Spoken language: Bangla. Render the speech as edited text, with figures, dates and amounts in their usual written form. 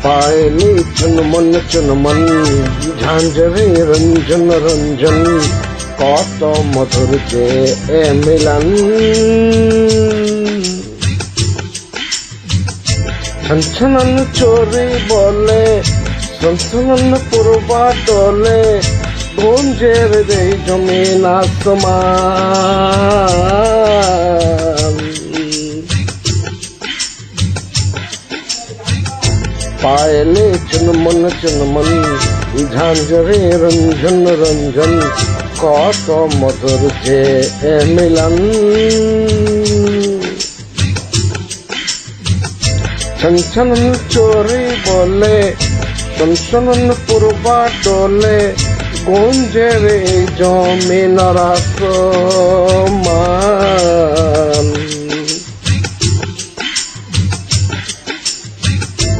পায়লি চুনমন ঝাঁঝরে রঞ্জন রঞ্জন কত মধুর যে এ মিলন ছনছনন চোরি বলে ছনছনন পূর্বা দলে গুঞ্জের রে জমিন আসমান পায়লে চুনমন ঝাঁঝরে রঞ্জন রঞ্জন কত মধুর যে এ মিলন ছনছনন চোরি বলে ছনছনন পূর্বা ডোলে গুঞ্জে রে জমিন আসমান